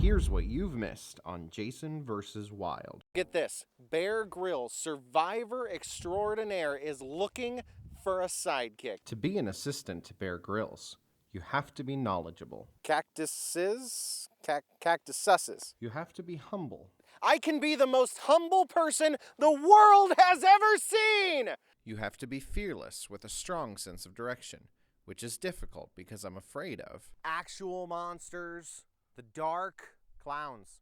Here's what you've missed on Jason vs. Wild. Get this, Bear Grylls, survivor extraordinaire, is looking for a sidekick. To be an assistant to Bear Grylls, you have to be knowledgeable. Cactuses? You have to be humble. I can be the most humble person the world has ever seen! You have to be fearless with a strong sense of direction, which is difficult because I'm afraid of Actual monsters, the dark, clowns,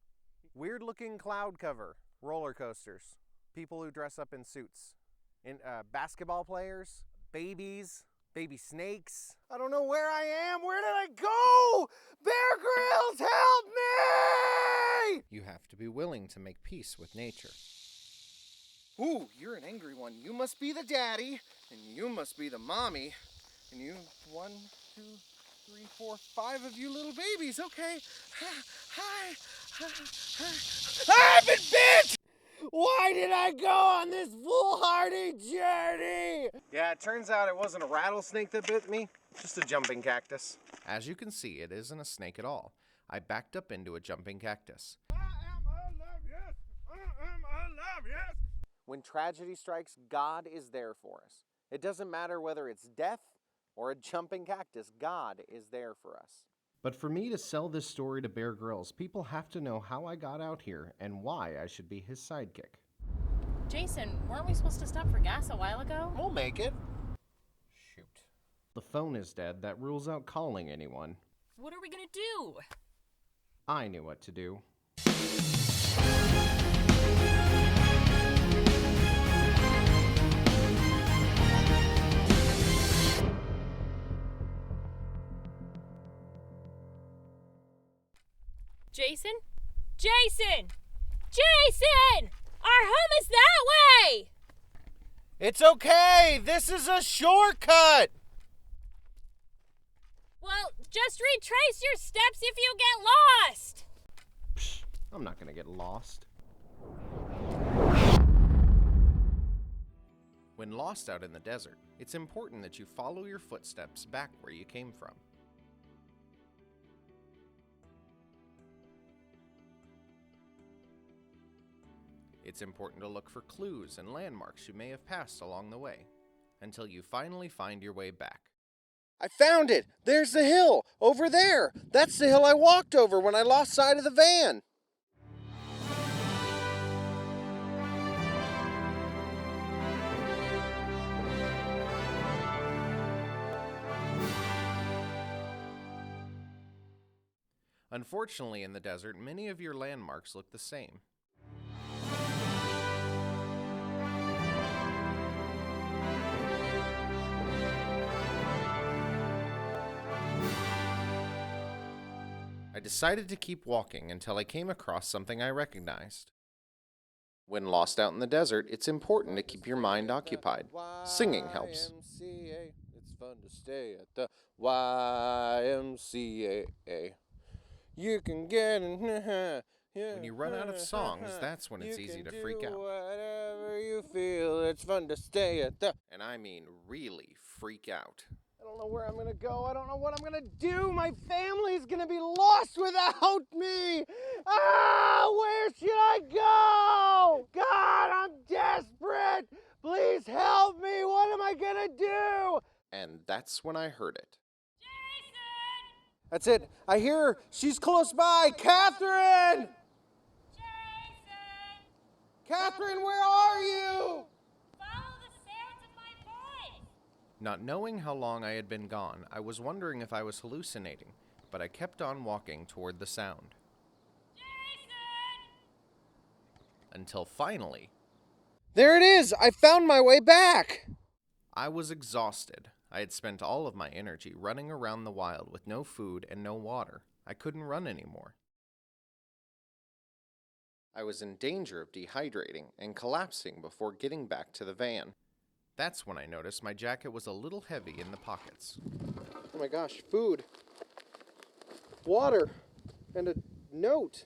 weird-looking cloud cover, roller coasters, people who dress up in suits, basketball players, babies, baby snakes. I don't know where I am. Where did I go? Bear Grylls, help me! You have to be willing to make peace with nature. Ooh, you're an angry one. You must be the daddy, and you must be the mommy. And you, 1, 2, 3, 4, 5 of you little babies. Okay. Hi. I've been bit! Why did I go on this foolhardy journey? Yeah, it turns out it wasn't a rattlesnake that bit me, just a jumping cactus. As you can see, it isn't a snake at all. I backed up into a jumping cactus. I am alive, yes. I am alive, yes. When tragedy strikes, God is there for us. It doesn't matter whether it's death or a jumping cactus, God is there for us. But for me to sell this story to Bear Grylls, people have to know how I got out here and why I should be his sidekick. Jason, weren't we supposed to stop for gas a while ago? We'll make it. Shoot. The phone is dead. That rules out calling anyone. What are we gonna do? I knew what to do. Jason? Jason! Jason! Our home is that way! It's okay. This is a shortcut. Well, just retrace your steps if you get lost! Psh, I'm not gonna get lost. When lost out in the desert, it's important that you follow your footsteps back where you came from. It's important to look for clues and landmarks you may have passed along the way, until you finally find your way back. I found it. There's the hill. Over there. That's the hill I walked over when I lost sight of the van. Unfortunately, in the desert, many of your landmarks look the same. I decided to keep walking until I came across something I recognized. When lost out in the desert, it's important to keep your mind occupied. Singing helps. YMCA. It's fun to stay at the YMCA. You can get in. When you run out of songs, that's when it's easy to freak out. Whatever you feel, it's fun to stay at the. And I mean really freak out. I don't know where I'm gonna go. I don't know what I'm gonna do. My family's gonna be lost without me. Where should I go? God, I'm desperate. Please help me. What am I gonna do? And that's when I heard it. That's it. I hear her. She's close by. Catherine! Jason! Catherine, where are you? Follow the sounds of my voice! Not knowing how long I had been gone, I was wondering if I was hallucinating, but I kept on walking toward the sound. Jason! Until finally, There it is. I found my way back. I was exhausted. I had spent all of my energy running around the wild with no food and no water. I couldn't run anymore. I was in danger of dehydrating and collapsing before getting back to the van. That's when I noticed my jacket was a little heavy in the pockets. Oh my gosh, food, water, and a note.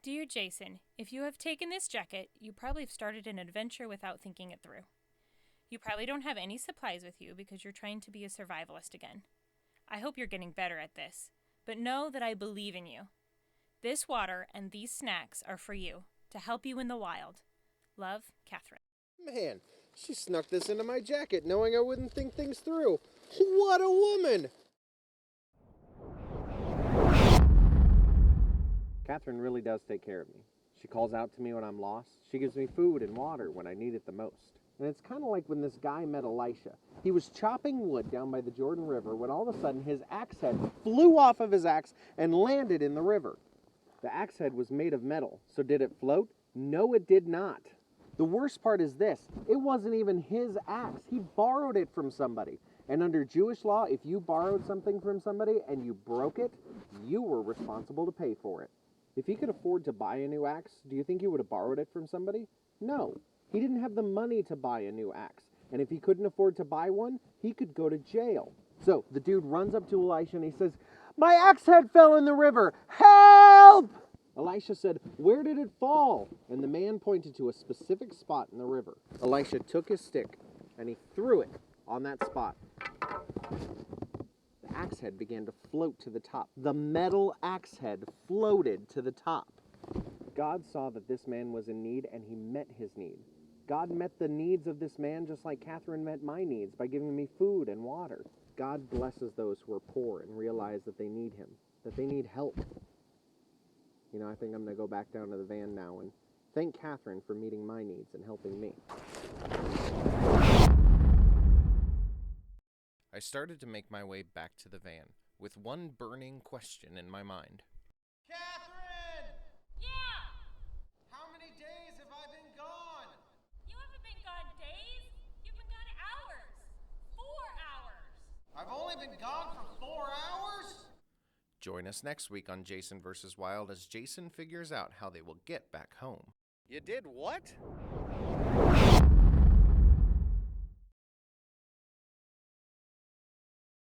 Dear Jason, if you have taken this jacket, you probably have started an adventure without thinking it through. You probably don't have any supplies with you because you're trying to be a survivalist again. I hope you're getting better at this, but know that I believe in you. This water and these snacks are for you, to help you in the wild. Love, Catherine. Man, she snuck this into my jacket knowing I wouldn't think things through. What a woman! Catherine really does take care of me. She calls out to me when I'm lost. She gives me food and water when I need it the most. And it's kind of like when this guy met Elisha. He was chopping wood down by the Jordan River when all of a sudden his axe head flew off of his axe and landed in the river. The axe head was made of metal, so did it float? No, it did not. The worst part is this. It wasn't even his axe. He borrowed it from somebody. And under Jewish law, if you borrowed something from somebody and you broke it, you were responsible to pay for it. If he could afford to buy a new axe, do you think he would have borrowed it from somebody? No. He didn't have the money to buy a new axe. And if he couldn't afford to buy one, he could go to jail. So the dude runs up to Elisha and he says, "My axe head fell in the river. Help!" Elisha said, "Where did it fall?" And the man pointed to a specific spot in the river. Elisha took his stick and he threw it on that spot. The axe head began to float to the top. The metal axe head floated to the top. God saw that this man was in need and he met his need. God met the needs of this man just like Catherine met my needs by giving me food and water. God blesses those who are poor and realize that they need him, that they need help. You know, I think I'm going to go back down to the van now and thank Catherine for meeting my needs and helping me. I started to make my way back to the van, with one burning question in my mind. Catherine! Yeah! How many days have I been gone? You haven't been gone days. You've been gone hours. 4 hours. I've only been gone for 4 hours? Join us next week on Jason vs. Wild as Jason figures out how they will get back home. You did what?